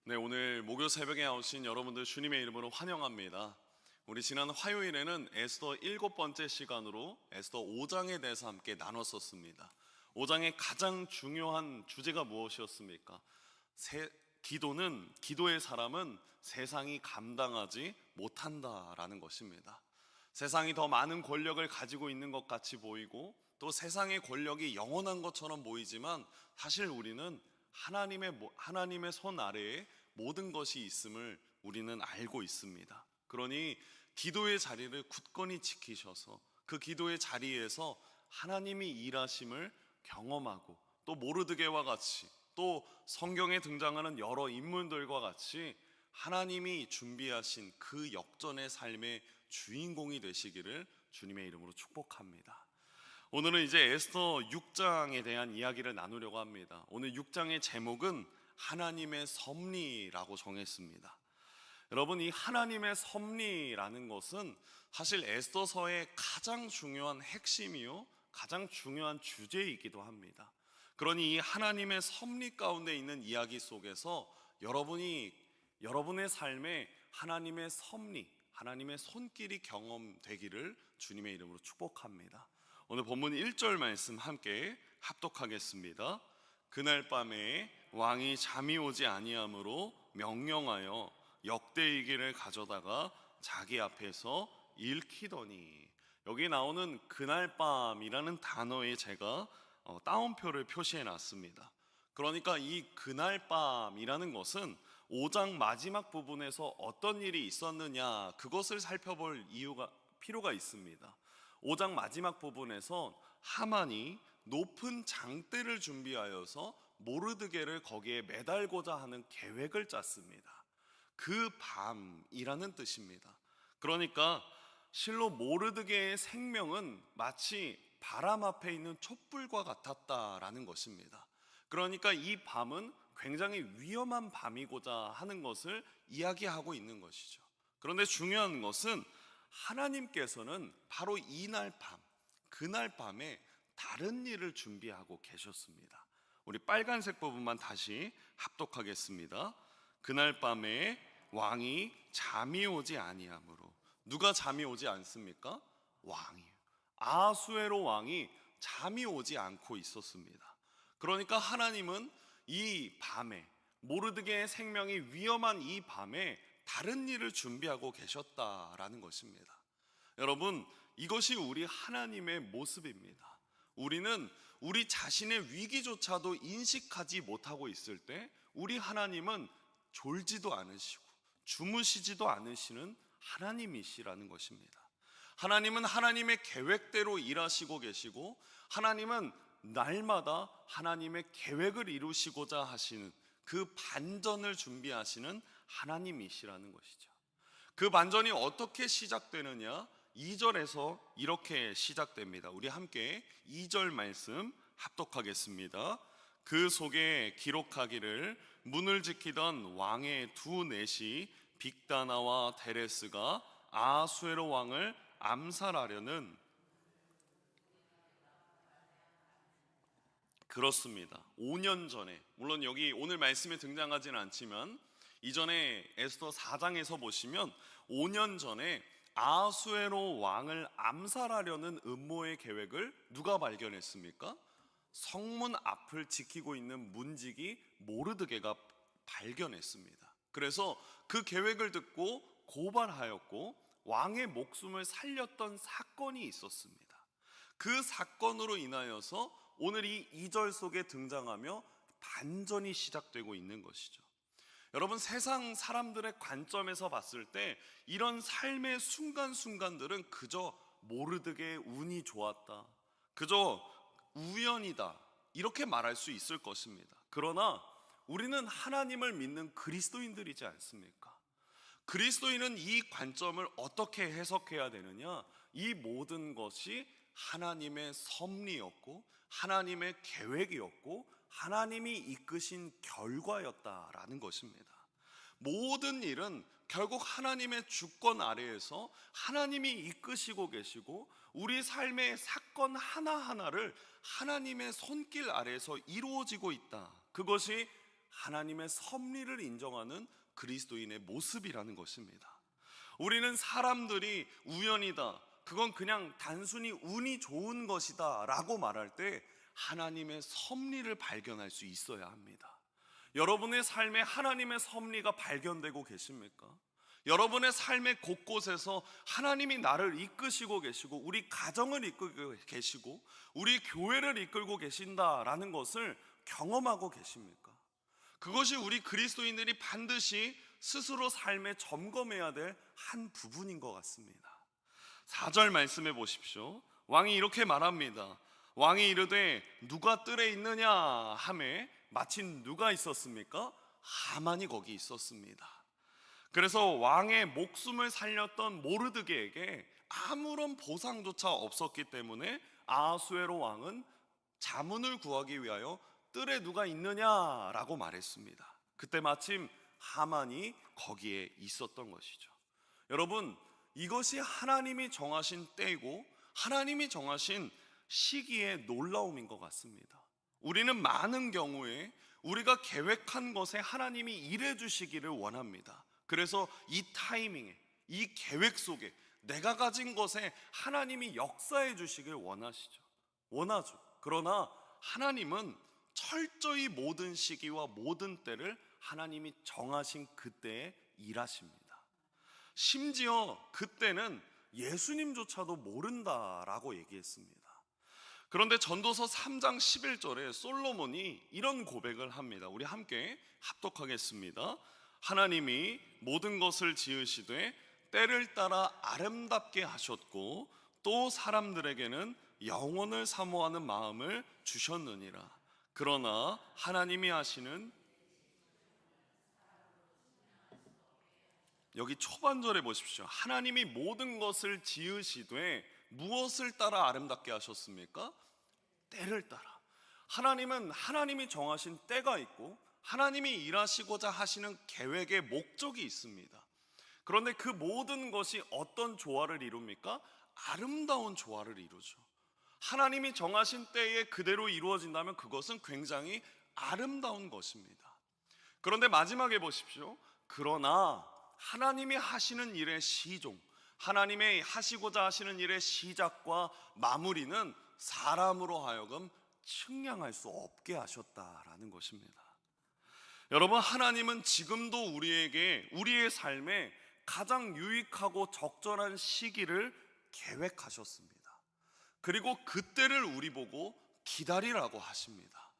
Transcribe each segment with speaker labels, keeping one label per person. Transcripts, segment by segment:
Speaker 1: 네, 오늘 목요 새벽에 나오신 여러분들 주님의 이름으로 환영합니다. 우리 지난 화요일에는 에스더 7번째 시간으로 에스더 5장에 대해서 함께 나눴었습니다. 5장의 가장 중요한 주제가 무엇이었습니까? 기도의 사람은 세상이 감당하지 못한다라는 것입니다. 세상이 더 많은 권력을 가지고 있는 것 같이 보이고 또 세상의 권력이 영원한 것처럼 보이지만 사실 우리는 하나님의 손 아래에 모든 것이 있음을 우리는 알고 있습니다. 그러니 기도의 자리를 굳건히 지키셔서 그 기도의 자리에서 하나님이 일하심을 경험하고 또 모르드게와 같이 또 성경에 등장하는 여러 인물들과 같이 하나님이 준비하신 그 역전의 삶의 주인공이 되시기를 주님의 이름으로 축복합니다. 오늘은 이제 에스더 6장에 대한 이야기를 나누려고 합니다. 오늘 6장의 제목은 하나님의 섭리라고 정했습니다. 여러분, 이 하나님의 섭리라는 것은 사실 에스더서의 가장 중요한 핵심이요 가장 중요한 주제이기도 합니다. 그러니 이 하나님의 섭리 가운데 있는 이야기 속에서 여러분의 삶에 하나님의 섭리, 하나님의 손길이 경험되기를 주님의 이름으로 축복합니다. 오늘 본문 1절 말씀 함께 합독하겠습니다. 그날 밤에 왕이 잠이 오지 아니하므로 명령하여 역대이기를 가져다가 자기 앞에서 읽히더니, 여기 나오는 그날 밤이라는 단어에 제가 따옴표를 표시해 놨습니다. 그러니까 이 그날 밤이라는 것은 5장 마지막 부분에서 어떤 일이 있었느냐, 그것을 살펴볼 필요가 있습니다. 5장 마지막 부분에서 하만이 높은 장대를 준비하여서 모르드게를 거기에 매달고자 하는 계획을 짰습니다. 그 밤이라는 뜻입니다. 그러니까 실로 모르드게의 생명은 마치 바람 앞에 있는 촛불과 같았다라는 것입니다. 그러니까 이 밤은 굉장히 위험한 밤이고자 하는 것을 이야기하고 있는 것이죠. 그런데 중요한 것은 하나님께서는 바로 그날 밤에 다른 일을 준비하고 계셨습니다. 우리 빨간색 부분만 다시 합독하겠습니다. 그날 밤에 왕이 잠이 오지 아니하므로. 누가 잠이 오지 않습니까? 왕이요. 아수에로 왕이 잠이 오지 않고 있었습니다. 그러니까 하나님은 이 밤에, 모르드게의 생명이 위험한 이 밤에 다른 일을 준비하고 계셨다라는 것입니다. 여러분, 이것이 우리 하나님의 모습입니다. 우리는 우리 자신의 위기조차도 인식하지 못하고 있을 때 우리 하나님은 졸지도 않으시고 주무시지도 않으시는 하나님이시라는 것입니다. 하나님은 하나님의 계획대로 일하시고 계시고, 하나님은 날마다 하나님의 계획을 이루시고자 하시는 그 반전을 준비하시는 하나님이시라는 것이죠. 그 반전이 어떻게 시작되느냐? 2절에서 이렇게 시작됩니다. 우리 함께 2절 말씀 합독하겠습니다. 그 속에 기록하기를 문을 지키던 왕의 두 넷이 빅다나와 데레스가 아수에로 왕을 암살하려는, 그렇습니다. 5년 전에, 물론 여기 오늘 말씀에 등장하지는 않지만 이전에 에스더 4장에서 보시면 5년 전에 아수에로 왕을 암살하려는 음모의 계획을 누가 발견했습니까? 성문 앞을 지키고 있는 문지기 모르드게가 발견했습니다. 그래서 그 계획을 듣고 고발하였고 왕의 목숨을 살렸던 사건이 있었습니다. 그 사건으로 인하여서 오늘 이 2절 속에 등장하며 반전이 시작되고 있는 것이죠. 여러분, 세상 사람들의 관점에서 봤을 때 이런 삶의 순간순간들은 그저 모르드게의 운이 좋았다, 그저 우연이다, 이렇게 말할 수 있을 것입니다. 그러나 우리는 하나님을 믿는 그리스도인들이지 않습니까? 그리스도인은 이 관점을 어떻게 해석해야 되느냐? 이 모든 것이 하나님의 섭리였고 하나님의 계획이었고 하나님이 이끄신 결과였다라는 것입니다. 모든 일은 결국 하나님의 주권 아래에서 하나님이 이끄시고 계시고 우리 삶의 사건 하나하나를 하나님의 손길 아래에서 이루어지고 있다. 그것이 하나님의 섭리를 인정하는 그리스도인의 모습이라는 것입니다. 우리는 사람들이 우연이다, 그건 그냥 단순히 운이 좋은 것이다 라고 말할 때 하나님의 섭리를 발견할 수 있어야 합니다. 여러분의 삶에 하나님의 섭리가 발견되고 계십니까? 여러분의 삶의 곳곳에서 하나님이 나를 이끄시고 계시고 우리 가정을 이끌고 계시고 우리 교회를 이끌고 계신다라는 것을 경험하고 계십니까? 그것이 우리 그리스도인들이 반드시 스스로 삶에 점검해야 될 한 부분인 것 같습니다. 4절 말씀해 보십시오. 왕이 이렇게 말합니다. 왕이 이르되 누가 뜰에 있느냐 하매 마침 누가 있었습니까? 하만이 거기 있었습니다. 그래서 왕의 목숨을 살렸던 모르드게에게 아무런 보상조차 없었기 때문에 아하수에로 왕은 자문을 구하기 위하여 뜰에 누가 있느냐라고 말했습니다. 그때 마침 하만이 거기에 있었던 것이죠. 여러분, 이것이 하나님이 정하신 때이고 하나님이 정하신 시기의 놀라움인 것 같습니다. 우리는 많은 경우에 우리가 계획한 것에 하나님이 일해 주시기를 원합니다. 그래서 이 타이밍에, 이 계획 속에 내가 가진 것에 하나님이 역사해 주시길 원하죠. 그러나 하나님은 철저히 모든 시기와 모든 때를 하나님이 정하신 그때에 일하십니다. 심지어 그때는 예수님조차도 모른다라고 얘기했습니다. 그런데 전도서 3장 11절에 솔로몬이 이런 고백을 합니다. 우리 함께 합독하겠습니다. 하나님이 모든 것을 지으시되 때를 따라 아름답게 하셨고 또 사람들에게는 영원을 사모하는 마음을 주셨느니라. 그러나 하나님이 하시는, 여기 초반절에 보십시오. 하나님이 모든 것을 지으시되 무엇을 따라 아름답게 하셨습니까? 때를 따라. 하나님은 하나님이 정하신 때가 있고 하나님이 일하시고자 하시는 계획의 목적이 있습니다. 그런데 그 모든 것이 어떤 조화를 이룹니까? 아름다운 조화를 이루죠. 하나님이 정하신 때에 그대로 이루어진다면 그것은 굉장히 아름다운 것입니다. 그런데 마지막에 보십시오. 그러나 하나님이 하시는 일의 시종, 하나님의 하시고자 하시는 일의 시작과 마무리는 사람으로 하여금 측량할 수 없게 하셨다라는 것입니다. 여러분, 하나님은 지금도 우리에게 우리의 삶에 가장 유익하고 적절한 시기를 계획하셨습니다. 그리고 그때를 우리 보고 기다리라고 하십니다.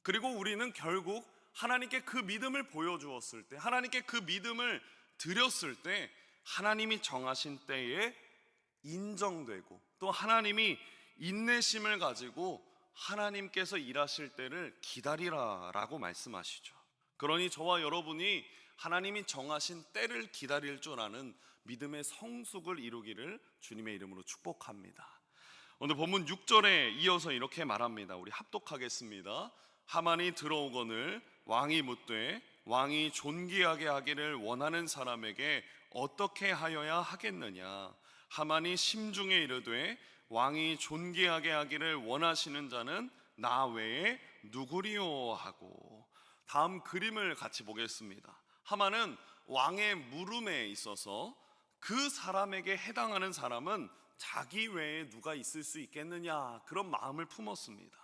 Speaker 1: 그리고 우리는 결국 하나님께 그 믿음을 보여주었을 때, 하나님께 그 믿음을 드렸을 때 하나님이 정하신 때에 인정되고 또 하나님이 인내심을 가지고 하나님께서 일하실 때를 기다리라라고 말씀하시죠. 그러니 저와 여러분이 하나님이 정하신 때를 기다릴 줄 아는 믿음의 성숙을 이루기를 주님의 이름으로 축복합니다. 오늘 본문 6절에 이어서 이렇게 말합니다. 우리 합독하겠습니다. 하만이 들어오거늘 왕이 묻되 왕이 존귀하게 하기를 원하는 사람에게 어떻게 하여야 하겠느냐. 하만이 심중에 이르되 왕이 존귀하게 하기를 원하시는 자는 나 외에 누구리요 하고. 다음 그림을 같이 보겠습니다. 하만은 왕의 물음에 있어서 그 사람에게 해당하는 사람은 자기 외에 누가 있을 수 있겠느냐, 그런 마음을 품었습니다.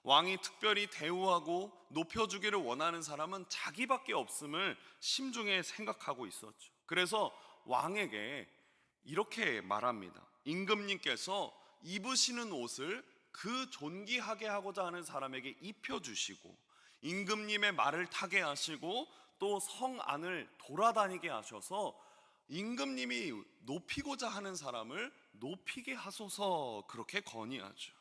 Speaker 1: 왕이 특별히 대우하고 높여주기를 원하는 사람은 자기밖에 없음을 심중에 생각하고 있었죠. 그래서 왕에게 이렇게 말합니다. 임금님께서 입으시는 옷을 그 존귀하게 하고자 하는 사람에게 입혀주시고 임금님의 말을 타게 하시고 또 성 안을 돌아다니게 하셔서 임금님이 높이고자 하는 사람을 높이게 하소서, 그렇게 건의하죠.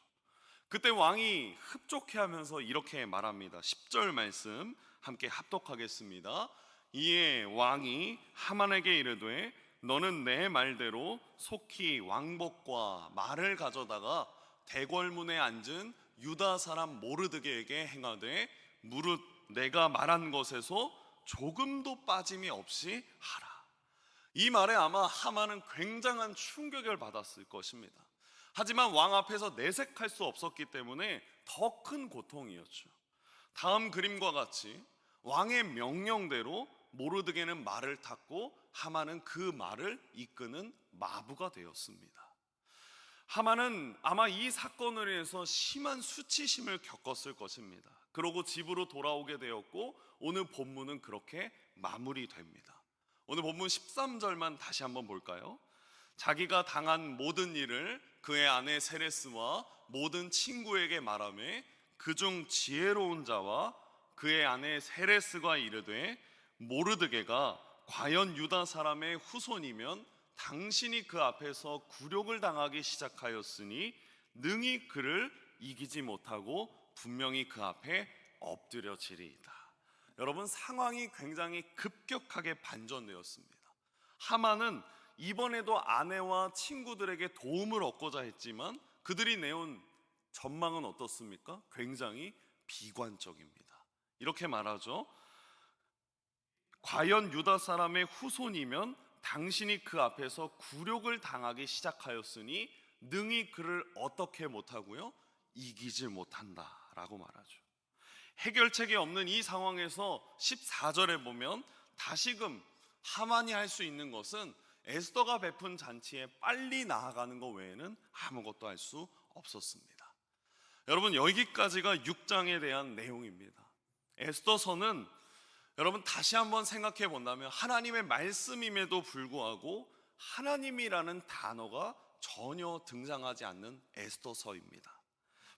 Speaker 1: 그때 왕이 흡족해하면서 이렇게 말합니다. 10절 말씀 함께 합독하겠습니다. 이에 왕이 하만에게 이르되 너는 내 말대로 속히 왕복과 말을 가져다가 대궐문에 앉은 유다 사람 모르드게에게 행하되 무릇 내가 말한 것에서 조금도 빠짐이 없이 하라. 이 말에 아마 하만은 굉장한 충격을 받았을 것입니다. 하지만 왕 앞에서 내색할 수 없었기 때문에 더 큰 고통이었죠. 다음 그림과 같이 왕의 명령대로 모르드게는 말을 탔고 하만은 그 말을 이끄는 마부가 되었습니다. 하만은 아마 이 사건으로 인해서 심한 수치심을 겪었을 것입니다. 그러고 집으로 돌아오게 되었고 오늘 본문은 그렇게 마무리됩니다. 오늘 본문 13절만 다시 한번 볼까요? 자기가 당한 모든 일을 그의 아내 세레스와 모든 친구에게 말하며 그중 지혜로운 자와 그의 아내 세레스가 이르되 모르드게가 과연 유다 사람의 후손이면 당신이 그 앞에서 굴욕을 당하기 시작하였으니 능히 그를 이기지 못하고 분명히 그 앞에 엎드려지리이다. 여러분, 상황이 굉장히 급격하게 반전되었습니다. 하만은 이번에도 아내와 친구들에게 도움을 얻고자 했지만 그들이 내온 전망은 어떻습니까? 굉장히 비관적입니다. 이렇게 말하죠. 과연 유다 사람의 후손이면 당신이 그 앞에서 굴욕을 당하기 시작하였으니 능히 그를 어떻게 못하고요? 이기지 못한다라고 말하죠. 해결책이 없는 이 상황에서 14절에 보면 다시금 하만이 할 수 있는 것은 에스더가 베푼 잔치에 빨리 나아가는 것 외에는 아무것도 할 수 없었습니다. 여러분, 여기까지가 6장에 대한 내용입니다. 에스더서는 여러분 다시 한번 생각해 본다면 하나님의 말씀임에도 불구하고 하나님이라는 단어가 전혀 등장하지 않는 에스더서입니다.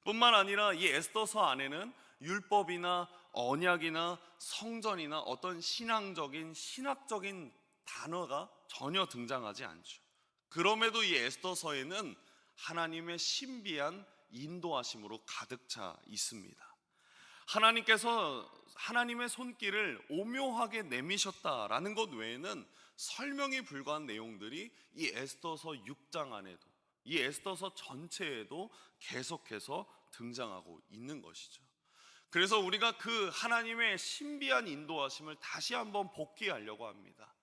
Speaker 1: 뿐만 아니라 이 에스더서 안에는 율법이나 언약이나 성전이나 어떤 신학적인 단어가 전혀 등장하지 않죠. 그럼에도 이 에스더서에는 하나님의 신비한 인도하심으로 가득 차 있습니다. 하나님께서 하나님의 손길을 오묘하게 내미셨다라는 것 외에는 설명이 불가한 내용들이 이 에스더서 6장 안에도, 이 에스더서 전체에도 계속해서 등장하고 있는 것이죠. 그래서 우리가 그 하나님의 신비한 인도하심을 다시 한번 복기하려고 합니다.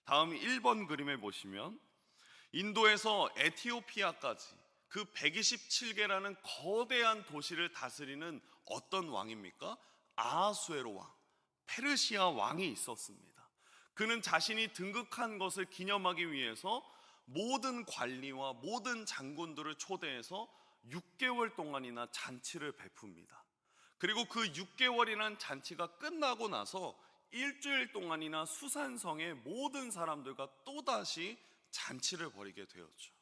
Speaker 1: 다음 1번 그림에 보시면 인도에서 에티오피아까지 그 127개라는 거대한 도시를 다스리는 어떤 왕입니까? 아하수에로 왕, 페르시아 왕이 있었습니다. 그는 자신이 등극한 것을 기념하기 위해서 모든 관리와 모든 장군들을 초대해서 6개월 동안이나 잔치를 베풉니다. 그리고 그 6개월이라는 잔치가 끝나고 나서 일주일 동안이나 수산성의 모든 사람들과 또다시 잔치를 벌이게 되었죠.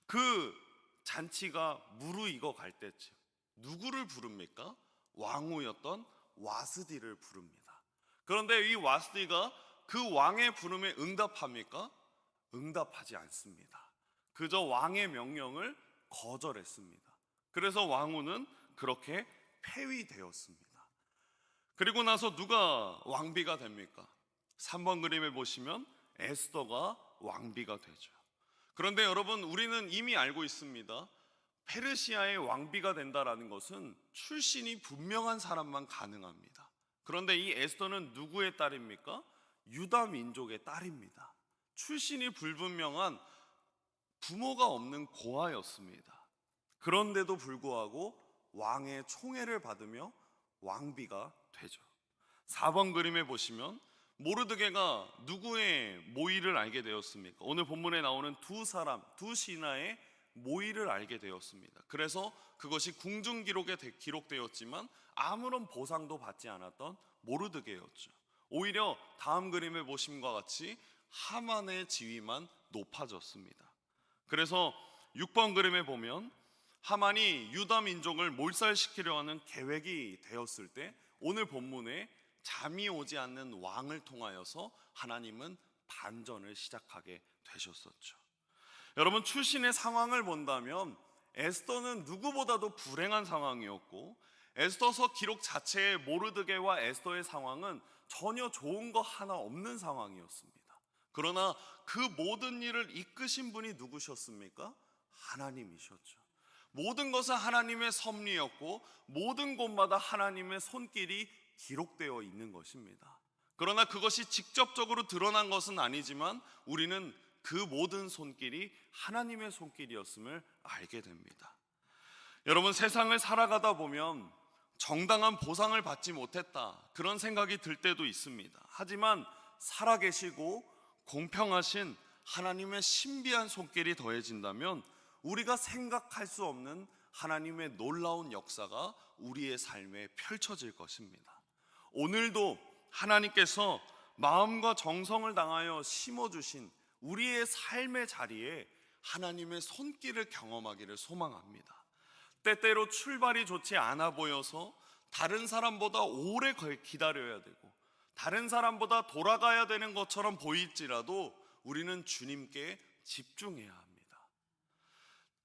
Speaker 1: 그 잔치가 무르익어 갈 때쯤 누구를 부릅니까? 왕후였던 와스디를 부릅니다. 그런데 이 와스디가 그 왕의 부름에 응답합니까? 응답하지 않습니다. 그저 왕의 명령을 거절했습니다. 그래서 왕후는 그렇게 폐위되었습니다. 그리고 나서 누가 왕비가 됩니까? 3번 그림에 보시면 에스더가 왕비가 되죠. 그런데 여러분, 우리는 이미 알고 있습니다. 페르시아의 왕비가 된다라는 것은 출신이 분명한 사람만 가능합니다. 그런데 이 에스더는 누구의 딸입니까? 유다 민족의 딸입니다. 출신이 불분명한 부모가 없는 고아였습니다. 그런데도 불구하고 왕의 총애를 받으며 왕비가 되죠. 4번 그림에 보시면 모르드게가 누구의 모의를 알게 되었습니까? 오늘 본문에 나오는 두 신하의 모의를 알게 되었습니다. 그래서 그것이 궁중 기록에 기록되었지만 아무런 보상도 받지 않았던 모르드게였죠. 오히려 다음 그림에 보심과 같이 하만의 지위만 높아졌습니다. 그래서 6번 그림에 보면 하만이 유다 민족을 몰살시키려 하는 계획이 되었을 때 오늘 본문에 잠이 오지 않는 왕을 통하여서 하나님은 반전을 시작하게 되셨었죠. 여러분, 출신의 상황을 본다면 에스더는 누구보다도 불행한 상황이었고 에스더서 기록 자체의 모르드게와 에스더의 상황은 전혀 좋은 거 하나 없는 상황이었습니다. 그러나 그 모든 일을 이끄신 분이 누구셨습니까? 하나님이셨죠. 모든 것은 하나님의 섭리였고 모든 곳마다 하나님의 손길이 기록되어 있는 것입니다. 그러나 그것이 직접적으로 드러난 것은 아니지만 우리는 그 모든 손길이 하나님의 손길이었음을 알게 됩니다. 여러분, 세상을 살아가다 보면 정당한 보상을 받지 못했다, 그런 생각이 들 때도 있습니다. 하지만 살아계시고 공평하신 하나님의 신비한 손길이 더해진다면 우리가 생각할 수 없는 하나님의 놀라운 역사가 우리의 삶에 펼쳐질 것입니다. 오늘도 하나님께서 마음과 정성을 다하여 심어주신 우리의 삶의 자리에 하나님의 손길을 경험하기를 소망합니다. 때때로 출발이 좋지 않아 보여서 다른 사람보다 오래 기다려야 되고 다른 사람보다 돌아가야 되는 것처럼 보일지라도 우리는 주님께 집중해야 합니다.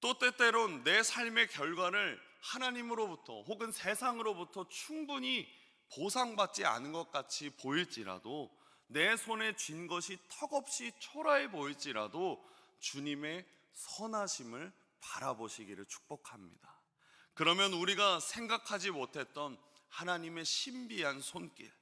Speaker 1: 또 때때론 내 삶의 결과를 하나님으로부터 혹은 세상으로부터 충분히 보상받지 않은 것 같이 보일지라도, 내 손에 쥔 것이 턱없이 초라해 보일지라도 주님의 선하심을 바라보시기를 축복합니다. 그러면 우리가 생각하지 못했던 하나님의 신비한 손길,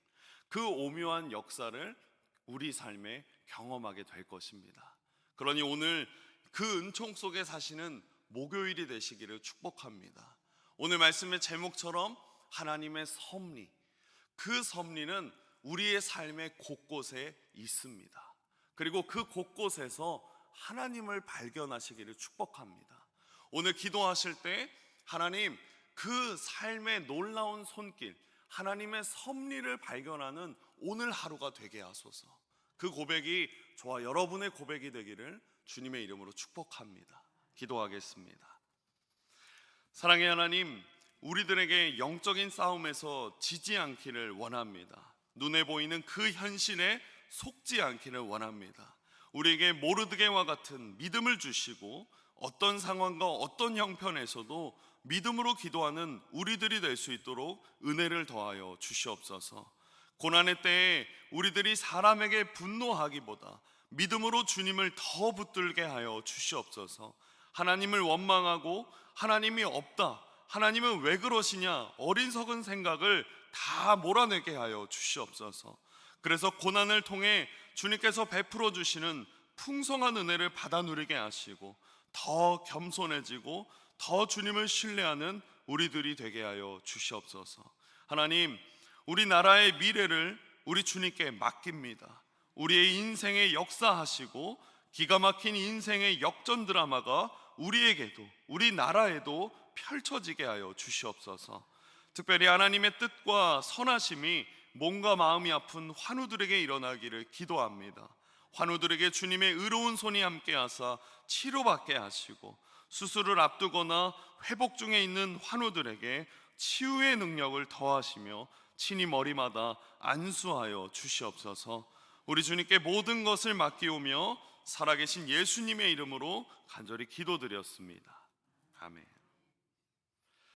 Speaker 1: 그 오묘한 역사를 우리 삶에 경험하게 될 것입니다. 그러니 오늘 그 은총 속에 사시는 목요일이 되시기를 축복합니다. 오늘 말씀의 제목처럼 하나님의 섭리, 그 섭리는 우리의 삶의 곳곳에 있습니다. 그리고 그 곳곳에서 하나님을 발견하시기를 축복합니다. 오늘 기도하실 때 하나님, 그 삶의 놀라운 손길, 하나님의 섭리를 발견하는 오늘 하루가 되게 하소서. 그 고백이 저와 여러분의 고백이 되기를 주님의 이름으로 축복합니다. 기도하겠습니다. 사랑의 하나님, 우리들에게 영적인 싸움에서 지지 않기를 원합니다. 눈에 보이는 그 현실에 속지 않기를 원합니다. 우리에게 모르드게와 같은 믿음을 주시고 어떤 상황과 어떤 형편에서도 믿음으로 기도하는 우리들이 될 수 있도록 은혜를 더하여 주시옵소서. 고난의 때에 우리들이 사람에게 분노하기보다 믿음으로 주님을 더 붙들게 하여 주시옵소서. 하나님을 원망하고 하나님이 없다, 하나님은 왜 그러시냐, 어리석은 생각을 다 몰아내게 하여 주시옵소서. 그래서 고난을 통해 주님께서 베풀어 주시는 풍성한 은혜를 받아 누리게 하시고 더 겸손해지고 더 주님을 신뢰하는 우리들이 되게 하여 주시옵소서. 하나님, 우리나라의 미래를 우리 주님께 맡깁니다. 우리의 인생에 역사하시고 기가 막힌 인생의 역전 드라마가 우리에게도 우리나라에도 펼쳐지게 하여 주시옵소서. 특별히 하나님의 뜻과 선하심이 몸과 마음이 아픈 환우들에게 일어나기를 기도합니다. 환우들에게 주님의 의로운 손이 함께하사 치료받게 하시고, 수술을 앞두거나 회복 중에 있는 환우들에게 치유의 능력을 더하시며 친히 머리마다 안수하여 주시옵소서. 우리 주님께 모든 것을 맡기오며 살아계신 예수님의 이름으로 간절히 기도드렸습니다. 아멘.